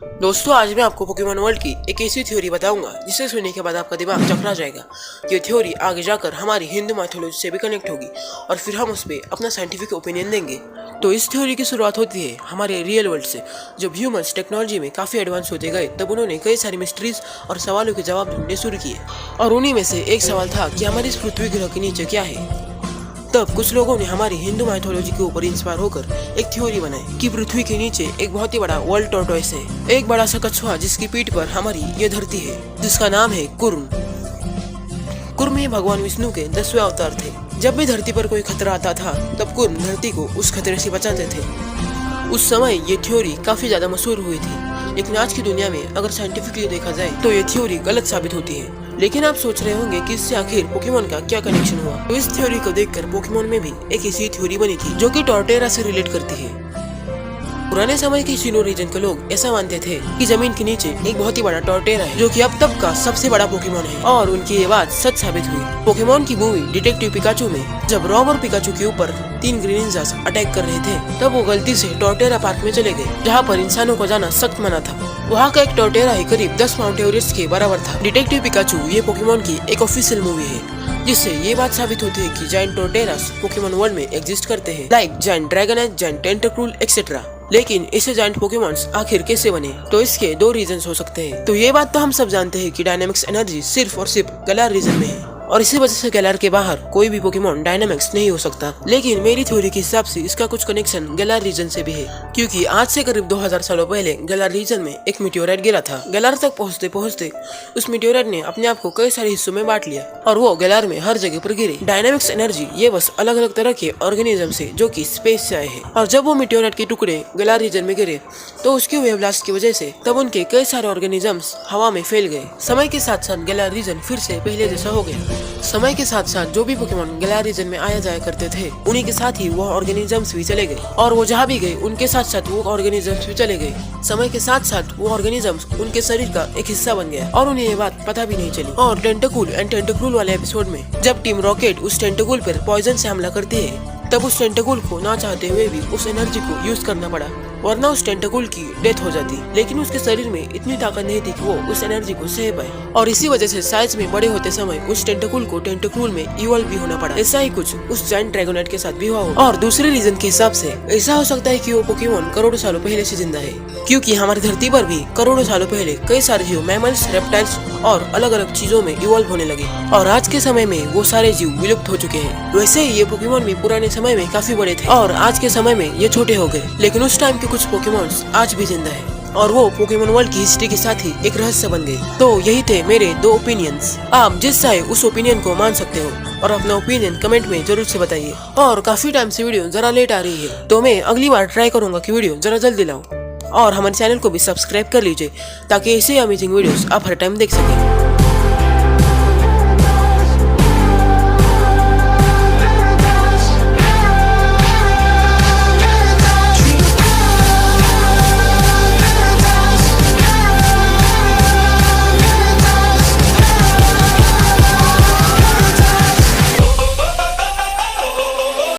दोस्तों, आज मैं आपको पोकेमॉन वर्ल्ड की एक ऐसी थ्योरी बताऊंगा जिसे सुनने के बाद आपका दिमाग चकरा जाएगा। ये थ्योरी आगे जाकर हमारी हिंदू माइथोलॉजी से भी कनेक्ट होगी और फिर हम उस पर अपना साइंटिफिक ओपिनियन देंगे। तो इस थ्योरी की शुरुआत होती है हमारे रियल वर्ल्ड से। जब ह्यूमंस टेक्नोलॉजी में काफी एडवांस होते गए तब उन्होंने कई सारी मिस्ट्रीज और सवालों के जवाब ढूंढने शुरू किए, और उन्हीं में से एक सवाल था कि हमारे इस पृथ्वी ग्रह के नीचे क्या है। तब कुछ लोगों ने हमारी हिंदू माइथोलॉजी के ऊपर इंस्पायर होकर एक थ्योरी बनाई कि पृथ्वी के नीचे एक बहुत ही बड़ा वर्ल्ड टॉर्टोइस है, एक बड़ा सा कछुआ जिसकी पीठ पर हमारी ये धरती है, जिसका नाम है कुर्म। कुर्म ही भगवान विष्णु के 10वें अवतार थे। जब भी धरती पर कोई खतरा आता था तब कुर्म धरती को उस खतरे से बचाते थे। उस समय ये थ्योरी काफी ज्यादा मशहूर हुई थी, लेकिन आज की दुनिया में अगर साइंटिफिकली देखा जाए तो ये थ्योरी गलत साबित होती है। लेकिन आप सोच रहे होंगे कि इससे आखिर पोकेमॉन का क्या कनेक्शन हुआ। तो इस थ्योरी को देखकर पोकेमॉन में भी एक ऐसी थ्योरी बनी थी जो कि टॉर्टेरा से रिलेट करती है। पुराने समय के सिनो रीजन के लोग ऐसा मानते थे कि जमीन के नीचे एक बहुत ही बड़ा टॉर्टेरा है जो कि अब तक का सबसे बड़ा पोकेमॉन है, और उनकी ये बात सच साबित हुई। पोकेमॉन की मूवी डिटेक्टिव पिकाचू में जब रॉब और पिकाचू के ऊपर 3 ग्रीन निंजास अटैक कर रहे थे तब वो गलती से टॉर्टेरा पार्क में चले गए, जहाँ पर इंसानों को जाना सख्त मना था। वहाँ का एक टॉर्टेरा ही करीब 10 माउंट एवरेस्ट के बराबर था। डिटेक्टिव पिकाचू ये पोकेमॉन की एक ऑफिशियल मूवी है, जिससे ये बात साबित होती है कि जायंट टॉर्टेरास पोकेमॉन वर्ल्ड में एग्जिस्ट करते हैं, like giant dragon, giant Tentacruel etcetera. लेकिन ऐसे जायंट पोकेमॉन्स आखिर कैसे बने? तो इसके 2 रीजंस हो सकते हैं। तो ये बात तो हम सब जानते हैं कि डायनामिक्स एनर्जी सिर्फ और सिर्फ गैलार रीजन में है, और इसी वजह से गैलार के बाहर कोई भी पोकेमॉन डायनामिक्स नहीं हो सकता। लेकिन मेरी थ्योरी के हिसाब से इसका कुछ कनेक्शन गैलार रीजन से भी है, क्योंकि आज से करीब 2000 सालों पहले गैलार रीजन में एक मीटियोराइट गिरा था। गैलार तक पहुँचते पहुँचते उस मीटियोराइट ने अपने आप को कई सारे हिस्सों में बांट लिया और वो गैलार में हर जगह पर गिरे। डायनामिक्स एनर्जी ये बस अलग अलग तरह के ऑर्गेनिज्म से जो कि स्पेस से आए हैं, और जब वो मीटियोराइट के टुकड़े गैलार रीजन में गिरे तो उसकी वेव ब्लास्ट की वजह से तब उनके कई सारे ऑर्गेनिजम्स हवा में फैल गए। समय के साथ साथ गैलार रीजन फिर से पहले जैसा हो गया। समय के साथ साथ जो भी पोकेमॉन गैलार रीजन में आया जाया करते थे उन्हीं के साथ ही वो ऑर्गेनिजम्स भी चले गए, और वो जहाँ भी गए उनके साथ साथ वो ऑर्गेनिजम्स भी चले गए। समय के साथ साथ वो ऑर्गेनिजम्स उनके शरीर का एक हिस्सा बन गया और उन्हें ये बात पता भी नहीं चली। और टेंटकूल एंड टेंटक्रूल वाले एपिसोड में जब टीम रॉकेट उस टेंटकूल पर पॉइजन से हमला करती है तब उस टेंटकूल को ना चाहते हुए भी उस एनर्जी को यूज करना पड़ा, वरना उस टेंटकूल की डेथ हो जाती। लेकिन उसके शरीर में इतनी ताकत नहीं थी कि वो उस एनर्जी को सह पाए, और इसी वजह से साइज में बड़े होते समय उस टेंटकूल को टेंटक्रूल में इवॉल्व भी होना पड़ा। ऐसा ही कुछ उस जायंट ड्रैगोनाइट के साथ भी हुआ हो। और दूसरे रीजन के हिसाब से ऐसा हो सकता है कि वो पोकेमॉन करोड़ों सालों पहले से जिंदा है, क्योंकि हमारी धरती पर भी करोड़ों सालों पहले कई सारे जीव मैमल्स, रेप्टाइल्स और अलग अलग चीजों में इवॉल्व होने लगे, और आज के समय में वो सारे जीव विलुप्त हो चुके हैं। वैसे ही ये पोकेमॉन भी पुराने समय में काफी बड़े थे और आज के समय में ये छोटे हो गए, लेकिन उस टाइम के कुछ पोकेमॉन्स आज भी जिंदा है, और वो पोकेमॉन वर्ल्ड की हिस्ट्री के साथ ही एक रहस्य बन गए। तो यही थे मेरे 2 ओपिनियंस। आप जिस चाहे उस ओपिनियन को मान सकते हो, और अपना ओपिनियन कमेंट में जरूर से बताइए। और काफी टाइम से वीडियो जरा लेट आ रही है, तो मैं अगली बार ट्राई करूंगा कि वीडियो जरा जल्दी लाऊं, और हमारे चैनल को भी सब्सक्राइब कर लीजिए ताकि ऐसे अमेजिंग वीडियोस आप हर टाइम देख सकें।